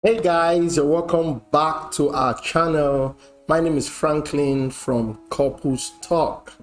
Hey guys, welcome back to our channel. My name is Franklin from Couples Talk.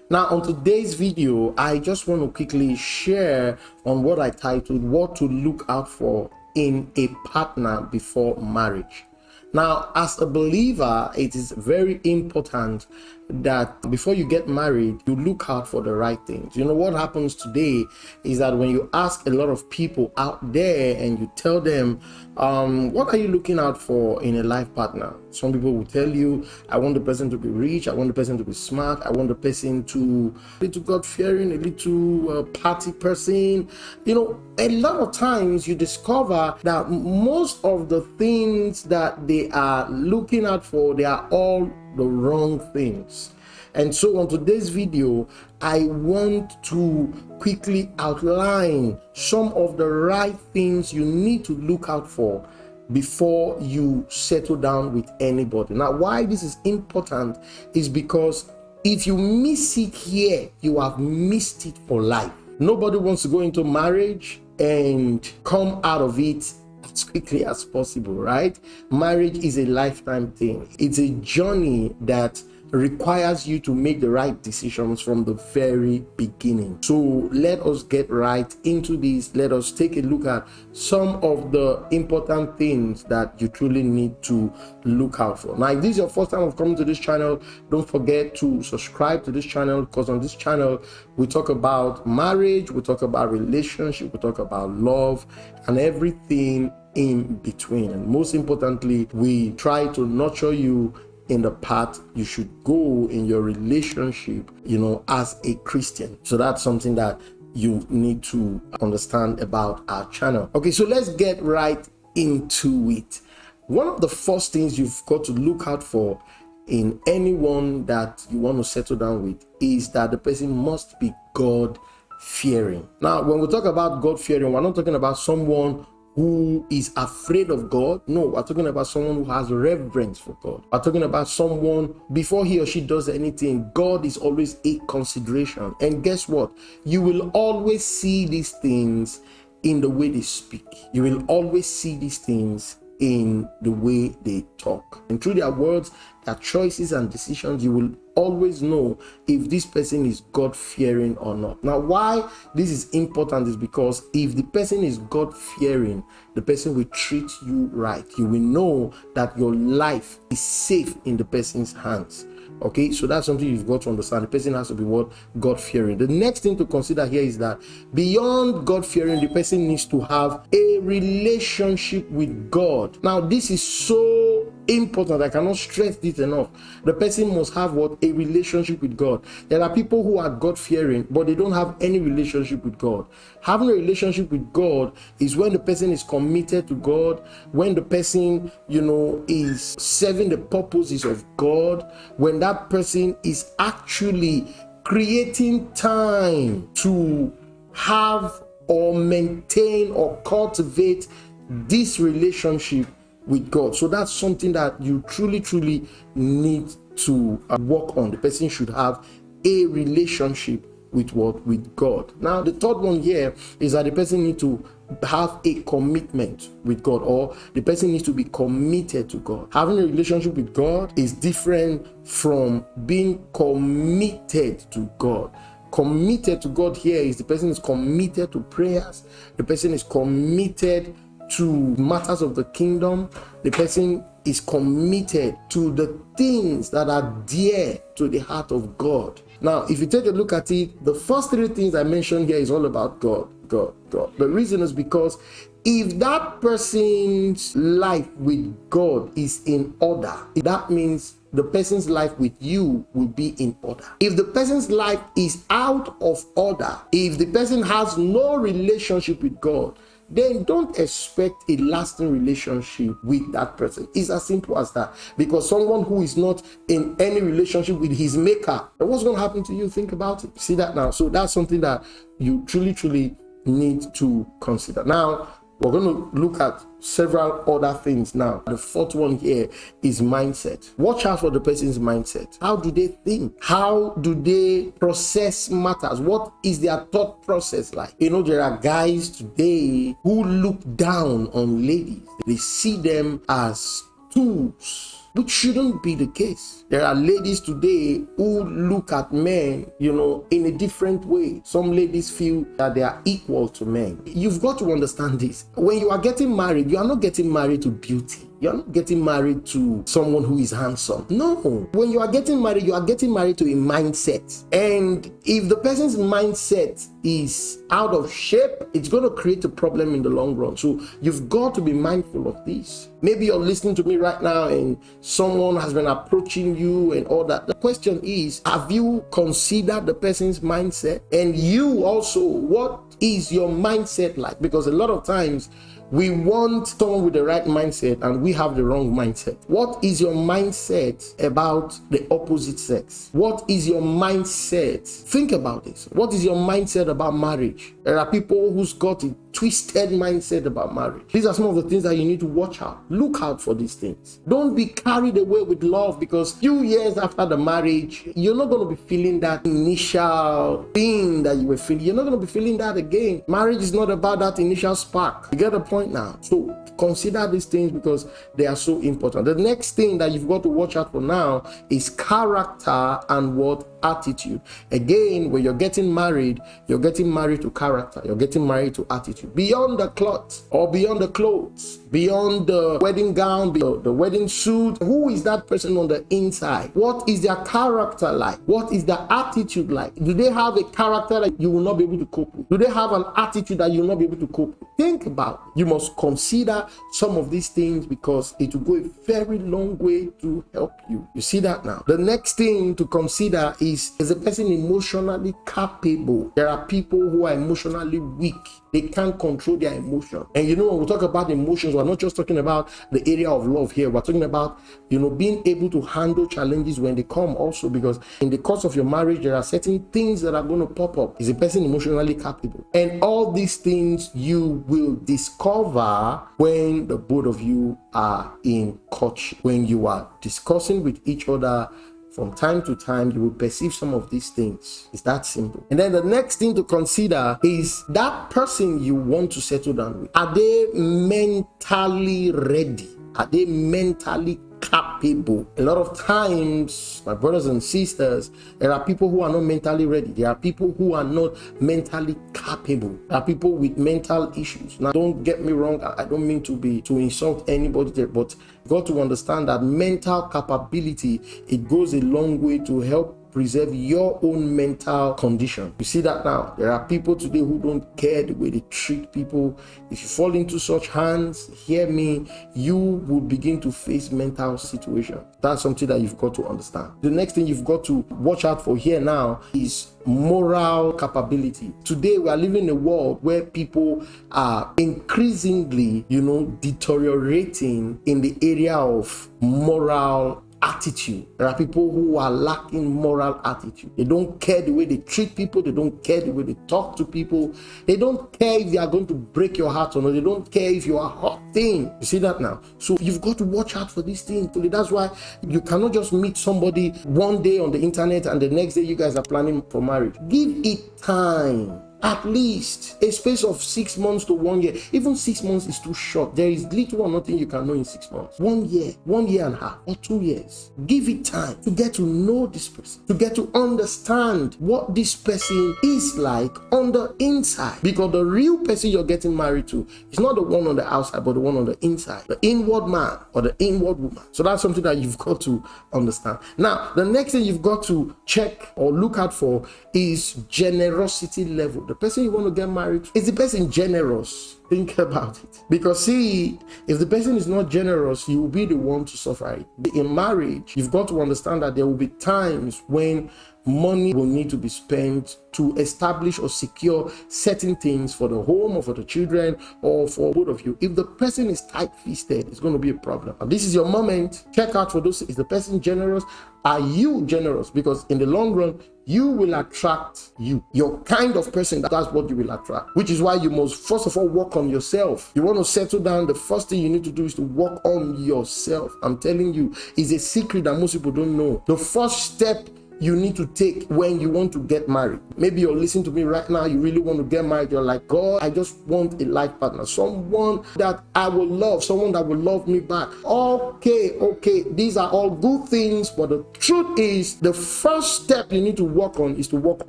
Now on today's video, I just want to quickly share on what I titled what to look out for in a partner before marriage. Now, as a believer, it is very important that before you get married, you look out for the right things. You know, what happens today is that when you ask a lot of people out there and you tell them, what are you looking out for in a life partner? Some people will tell you, I want the person to be rich, I want the person to be smart, I want the person to be God-fearing, a little party person. You know, a lot of times you discover that most of the things that they are looking out for, they are all the wrong things. And so on today's video, I want to quickly outline some of the right things you need to look out for before you settle down with anybody. Now, why this is important is because if you miss it here, you have missed it for life. Nobody wants to go into marriage and come out of it as quickly as possible, right? Marriage is a lifetime thing. It's a journey that requires you to make the right decisions from the very beginning. So let us get right into this. Let us take a look at some of the important things that you truly need to look out for. Now, if this is your first time of coming to this channel, don't forget to subscribe to this channel, because on this channel we talk about marriage, we talk about relationship, we talk about love and everything in between. And most importantly, we try to nurture you in the path you should go in your relationship, you know, as a Christian. So that's something that you need to understand about our channel. Okay, so let's get right into it. One of the first things you've got to look out for in anyone that you want to settle down with is that the person must be God-fearing. Now, when we talk about God-fearing, we're not talking about someone who is afraid of God. No, we're talking about someone who has reverence for God. We're talking about someone, before he or she does anything, God is always a consideration. And guess what? You will always see these things in the way they speak. You will always see these things in the way they talk. And through their words, their choices and decisions, you will always know if this person is God-fearing or not. Now, why this is important is because if the person is God-fearing, the person will treat you right. You will know that your life is safe in the person's hands. Okay, so that's something you've got to understand. The person has to be what? God-fearing. The next thing to consider here is that beyond God-fearing, the person needs to have a relationship with God. Now, this is so important. I cannot stress this enough. The person must have what? A relationship with God. There are people who are God-fearing, but they don't have any relationship with God. Having a relationship with God is when the person is committed to God, when the person, you know, is serving the purposes of God, when that person is actually creating time to have or maintain or cultivate this relationship with God. So that's something that you truly need to work on. The person should have a relationship with what? With God. Now, the third one here is that the person needs to have a commitment with God, or the person needs to be committed to God. Having a relationship with God is different from being committed to God. Committed to God here is the person is committed to prayers, the person is committed to matters of the kingdom, the person is committed to the things that are dear to the heart of God. Now, if you take a look at it, the first three things I mentioned here is all about God. The reason is because if that person's life with God is in order, that means the person's life with you will be in order. If the person's life is out of order, if the person has no relationship with God, then don't expect a lasting relationship with that person. It's as simple as that. Because someone who is not in any relationship with his maker, what's going to happen to you? Think about it. See that now? So that's something that you truly need to consider. Now, We're going to look at several other things now. The fourth one here is mindset. Watch out for the person's mindset. How do they think? How do they process matters? What is their thought process like? You know, there are guys today who look down on ladies. They see them as tools, which shouldn't be the case. There are ladies today who look at men, in a different way. Some ladies feel that they are equal to men. You've got to understand this. When you are getting married, you are not getting married to beauty. You're not getting married to someone who is handsome. No. When you are getting married, you are getting married to a mindset. And if the person's mindset is out of shape, it's going to create a problem in the long run. So you've got to be mindful of this. Maybe you're listening to me right now and someone has been approaching you and all that. The question is, have you considered the person's mindset? And you also, what is your mindset like? Because a lot of times, we want someone with the right mindset and we have the wrong mindset. What is your mindset about the opposite sex? What is your mindset? Think about this. What is your mindset about marriage? There are people who's got a twisted mindset about marriage. These are some of the things that you need to watch out. Look out for these things. Don't be carried away with love, because few years after the marriage, you're not going to be feeling that initial thing that you were feeling. You're not going to be feeling that again. Marriage is not about that initial spark. You get the point now? So consider these things because they are so important. The next thing that you've got to watch out for now is character and what? Attitude. Again, when you're getting married to character. You're getting married to attitude. Beyond the cloth or beyond the clothes, beyond the wedding gown, beyond the wedding suit, who is that person on the inside? What is their character like? What is their attitude like? Do they have a character that you will not be able to cope with? Do they have an attitude that you will not be able to cope with? Think about it. You must consider some of these things because it will go a very long way to help you. You see that now? The next thing to consider is a person emotionally capable? There are people who are emotionally weak. They can't control their emotion. And when we talk about emotions, we're not just talking about the area of love here. We're talking about, being able to handle challenges when they come also, because in the course of your marriage, there are certain things that are going to pop up. Is a person emotionally capable? And all these things you will discover when the both of you are in courtship. When you are discussing with each other, from time to time, you will perceive some of these things. It's that simple. And then the next thing to consider is that person you want to settle down with. Are they mentally ready? Are they mentally capable? A lot of times, my brothers and sisters, there are people who are not mentally ready. There are people who are not mentally capable. There are people with mental issues. Now, don't get me wrong. I don't mean to insult anybody there, but you got to understand that mental capability, it goes a long way to help preserve your own mental condition. You see that now? There are people today who don't care the way they treat people. If you fall into such hands, hear me, you will begin to face mental situation. That's something that you've got to understand. The next thing you've got to watch out for here now is moral capability. Today we are living in a world where people are increasingly, deteriorating in the area of moral attitude. There are people who are lacking moral attitude. They don't care the way they treat people. They don't care the way they talk to people. They don't care if they are going to break your heart or not. They don't care if you are hurting. You see that now? So you've got to watch out for these things. That's why you cannot just meet somebody one day on the internet and the next day you guys are planning for marriage. Give it time. At least a space of 6 months to 1 year. Even 6 months is too short. There is little or nothing you can know in 6 months. 1 year, 1 year and a half, or 2 years. Give it time to get to know this person, to get to understand what this person is like on the inside. Because the real person you're getting married to is not the one on the outside, but the one on the inside. The inward man or the inward woman. So that's something that you've got to understand. Now, the next thing you've got to check or look out for is generosity level. The person you want to get married to, is the person generous? Think about it. Because see, if the person is not generous, you will be the one to suffer it. In marriage, you've got to understand that there will be times when money will need to be spent to establish or secure certain things for the home or for the children or for both of you. If the person is tight-fisted, it's going to be a problem. And this is your moment. Check out for those. Is the person generous? Are you generous? Because in the long run, you will attract you. Your kind of person, that's what you will attract. Which is why you must first of all work on yourself. You want to settle down, the first thing you need to do is to work on yourself. I'm telling you, it's a secret that most people don't know. The first step you need to take when you want to get married. Maybe you're listening to me right now, you really want to get married. You're like, God, I just want a life partner, someone that I will love, someone that will love me back. Okay, these are all good things, but the truth is, the first step you need to work on is to work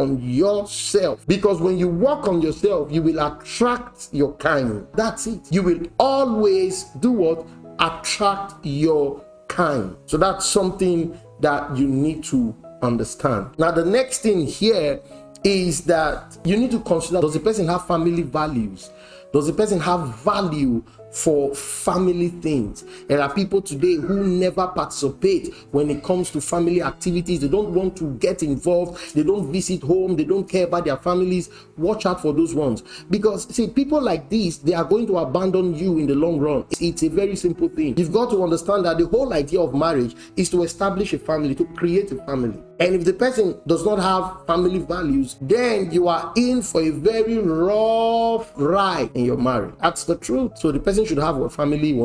on yourself. Because when you work on yourself, you will attract your kind. That's it. You will always do what? Attract your kind. So that's something that you need to understand. Now, the next thing here is that you need to consider, does the person have family values? Does the person have value for family things? There are people today who never participate when it comes to family activities. They don't want to get involved. They don't visit home. They don't care about their families. Watch out for those ones. Because, see, people like this, they are going to abandon you in the long run. It's a very simple thing. You've got to understand that the whole idea of marriage is to establish a family, to create a family. And if the person does not have family values, then you are in for a very rough ride in your marriage. That's the truth. So the person should have a family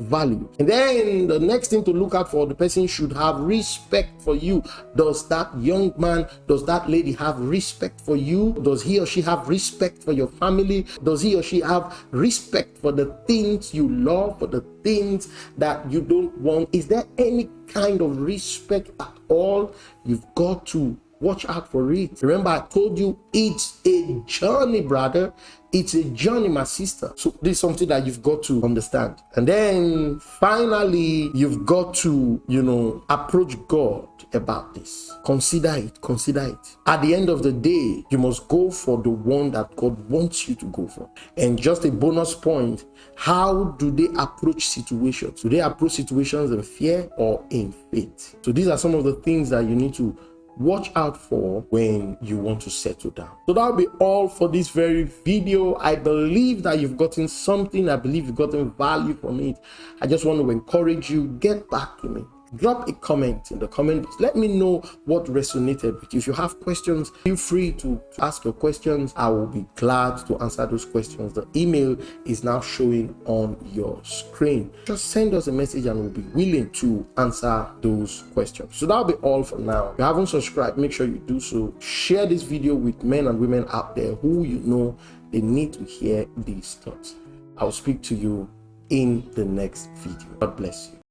value. And then the next thing to look out for, the person should have respect for you. Does that young man, does that lady have respect for you? Does he or she have respect for your family? Does he or she have respect for the things you love, for the things that you don't want? Is there any kind of respect at all? You've got to watch out for it. Remember, I told you it's a journey, brother. It's a journey, my sister. So this is something that you've got to understand. And then finally, you've got to, approach God about this. Consider it. At the end of the day, you must go for the one that God wants you to go for. And just a bonus point, how do they approach situations? Do they approach situations in fear or in faith? So these are some of the things that you need to watch out for when you want to settle down. So that'll be all for this very video. I believe that you've gotten something. I believe you've gotten value from it. I just want to encourage you, get back to me. Drop a comment in the comment box. Let me know what resonated with you. If you have questions, feel free to ask your questions. I will be glad to answer those questions. The email is now showing on your screen. Just send us a message and we'll be willing to answer those questions. So that'll be all for now. If you haven't subscribed, make sure you do so. Share this video with men and women out there who you know they need to hear these thoughts. I'll speak to you in the next video. God bless you.